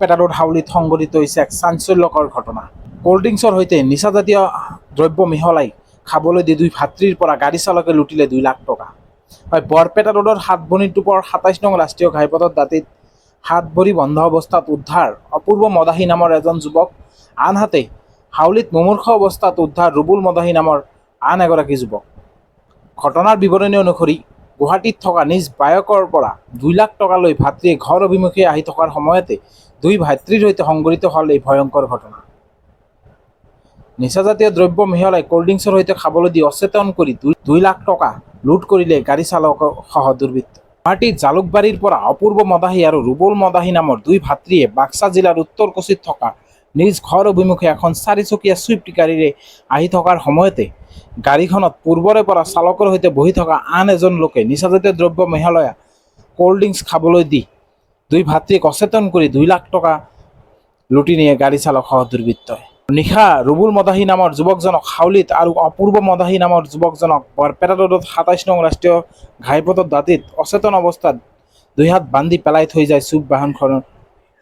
Barpeta road হাউলিত সংঘটিত হৈছে এক চাঞ্চল্যকৰ ঘটনা। কোল্ড ড্ৰিংকছৰ সৈতে নিচাজাতীয় দ্ৰব্য মিহলাই খাবলৈ দি দুই ভাতৃৰ পৰা গাড়ী চালকে লুটিলে 2 লাখ টকা। হয়, বৰপেটা ৰোডৰ সাতবনী টোপৰ 27 নং ৰাষ্ট্ৰীয় ঘাইপথত দাঁতিত হাত ভৰি বন্ধ অৱস্থাত উদ্ধাৰ অপূৰ্ব মদাহী নামৰ এজন যুৱক। আনহাতে হাউলিত মুমূৰ্ষ অৱস্থাত উদ্ধাৰ ৰুবুল মদাহী নামৰ আন এগৰাকী যুৱক। ঘটনাৰ বিৱৰণী অনুসৰি গুৱাহাটীত থকা নিজ বায়কৰ পৰা 2 লাখ টকা লৈ ভাতৃয়ে ঘৰ অভিমুখে আহি থকাৰ সময়তে দুই ভাতৃৰ সৈতে সংঘটিত হ'ল এই ভয়ংকৰ ঘটনা। নিচাজাতীয় দ্ৰব্য মিহলাই কোল্ড ড্ৰিংকছৰ সৈতে খাবলৈ দি অচেতন কৰি 2 লাখ টকা লুট কৰিলে গাড়ী চালকসহ দুৰ্বৃত্ত। গুৱাহাটীৰ জালুকবাৰীৰ পৰা অপূৰ্ব মদাহী আৰু ৰুবুল মদাহী নামৰ দুই ভাতৃয়ে বাক্সা জিলাৰ উত্তৰ কোচিত থকা নিজ ঘৰ অভিমুখে এখন 4-চকীয়া ছুইফ্ট গাড়ীৰে আহি থকাৰ সময়তে গাড়ীখনত পূৰ্বৰে পৰা চালকৰ সৈতে বহি থকা আন এজন লোকে নিচাজাতীয় দ্ৰব্য মিহলাই কোল্ড ড্ৰিংকছ খাবলৈ দি দুই ভাতৃক অচেতন কৰি 2 লাখ টকা লুটি নিয়ে গাড়ী চালকসহ দুৰ্বৃত্তই। নিশা ৰুবুল মদাহী নামৰ যুৱকজনক হাউলিত আৰু অপূৰ্ব মদাহী নামৰ যুৱকজনক বৰপেটা ৰোডত 27 নং ৰাষ্ট্ৰীয় ঘাইপথত দাঁতিত অচেতন অৱস্থাত 2 হাত বান্ধি পেলাই থৈ যায় চুক বাহনখনৰ।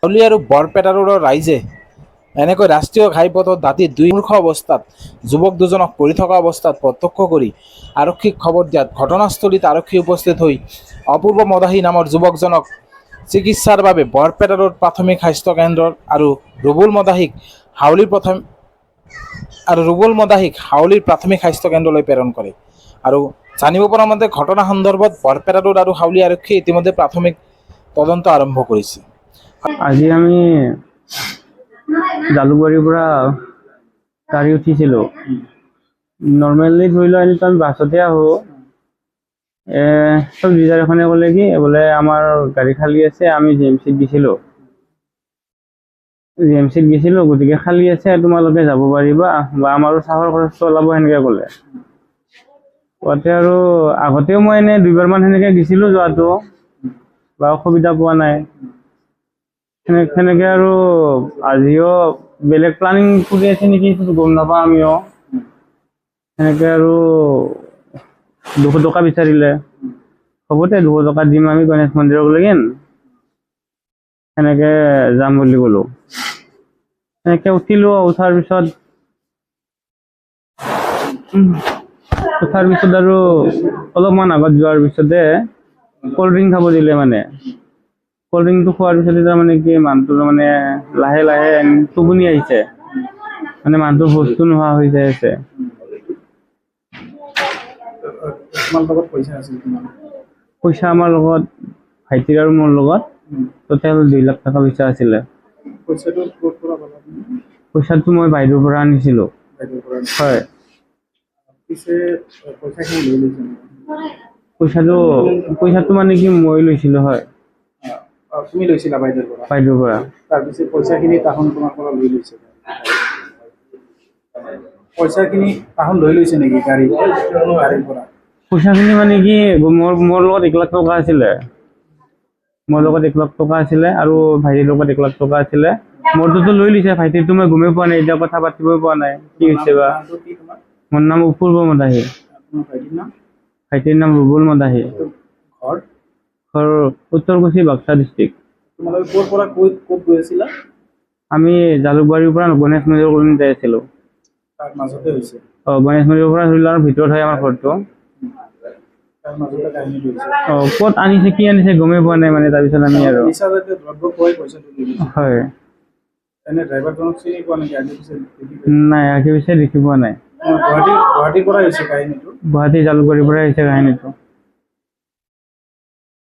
হাউলি আৰু বৰপেটা ৰোডৰ ৰাইজে এনেকৈ ৰাষ্ট্ৰীয় ঘাইপথত দাঁতিত দুৰ্মূৰ্ষ অৱস্থাত যুৱক দুজনক পৰি থকা অৱস্থাত প্ৰত্যক্ষ কৰি আৰক্ষীক খবৰ দিয়াত ঘটনাস্থলীত আৰক্ষী উপস্থিত হৈ অপূৰ্ব মদাহী নামৰ যুৱকজনক চিকিৎসাৰ বাবে বৰপেটা ৰোড প্ৰাথমিক স্বাস্থ্য কেন্দ্ৰৰ আৰু ৰুবুল মদাহীক হাউলিৰ প্ৰাথমিক স্বাস্থ্য কেন্দ্ৰলৈ প্ৰেৰণ কৰে। আৰু জানিব পৰা মতে ঘটনা সন্দৰ্ভত বৰপেটা ৰোড আৰু হাউলি আৰক্ষীয়ে ইতিমধ্যে প্ৰাথমিক তদন্ত আৰম্ভ কৰিছে। আজি আমি জালুকবাৰীৰ পৰা গাড়ী উঠিছিলোঁ। নৰ্মেলি ধৰি লোৱা এনেতো আমি বাছতে আহোঁ। চব ডিজাৰ এখনে ক'লে কি বোলে আমাৰ গাড়ী খালী আছে, আমি জিএমচিত গৈছিলোঁ, গতিকে খালী আছে তোমালোকে যাব পাৰিবা বা আমাৰো চাহৰ খৰচটো ওলাব সেনেকৈ ক'লে। কোৱাতে আৰু আগতেও মই এনেই 2বাৰমান সেনেকৈ গৈছিলোঁ, যোৱাটো বা অসুবিধা পোৱা নাই। সেনেকৈ আৰু আজিও বেলেগ প্লানিং কৰি আছে নেকি গম নাপাওঁ আমিও। সেনেকৈ আৰু 200 টকা বিচাৰিলে। হ'ব দে 200 টকা দিম আমি গণেশ মন্দিৰলৈকে, সেনেকৈ যাম বুলি ক'লোঁ। সেনেকৈ উঠিলোঁ। উঠাৰ পিছত আৰু অলপমান আগত যোৱাৰ পিছতে ক'ল্ড ড্ৰিংক খাব দিলে। মানে ক'ল্ড ড্ৰিংকটো খোৱাৰ পিছতে তাৰমানে কি মানুহটোৰ মানে লাহে লাহে টোপনি আহিছে, মানে মানুহটোৰ বস্তু নোহোৱা হৈ যাই আছে। পইচা আমাৰ লগত ভাইটিৰ আৰু মোৰ লগত টোটেল 2 লাখ টকা পইচা আছিলে। পইচাটো মই বাইদেউৰ পৰা আনিছিলোঁ। হয়, পইচাটো মানে কি মই লৈছিলোঁ। হয়, তুমি লৈছিলা বাইদেউৰ পৰা? বাইদেউৰ পৰা। তাৰপিছত পইচাখিনি তাহোন তোমাৰ পৰা লৈ লৈছে? পইচাখিনি তাহোন লৈ লৈছে নেকি গাড়ীৰ পৰা? পইচাখিনি মানে কি মোৰ লগত 1 লাখ টকা আছিলে। আৰু ভাইটিৰ লগত 1 লাখ টকা আছিলে। মোৰটোতো লৈ লৈছে, ভাইটিৰটো মই গমেই পোৱা নাই, এতিয়া কথা পাতিবই পোৱা নাই কি হৈছে বা। মোৰ নাম অপূৰ্ব মদাহী। ভাইটিৰ নাম ৰুবুল মদাহী। ঘৰ উত্তৰ কোচি, বাক্সা ডিষ্ট্ৰিক্ট। তোমালোকে ক'ৰ পৰা ক'ত গৈ আছিলা? আমি জালুকবাৰীৰ পৰা গণেশ মন্দিৰ যাই আছিলোঁ। তাৰ মাজতে হৈছে? গণেশ মন্দিৰৰ পৰা ধৰি লোৱা ভিতৰত হয় আমাৰ ঘৰটো। ক'ত আনিছে কি আনিছে গমেই পোৱা নাই মানে। তাৰপিছত আমি আৰু হয়, নাই আগে পিছে দেখি পোৱা নাই। গুৱাহাটীৰ পৰা হৈছে কাহিনীটো? গুৱাহাটী জালুকবাৰীৰ পৰা আহিছে কাহিনীটো।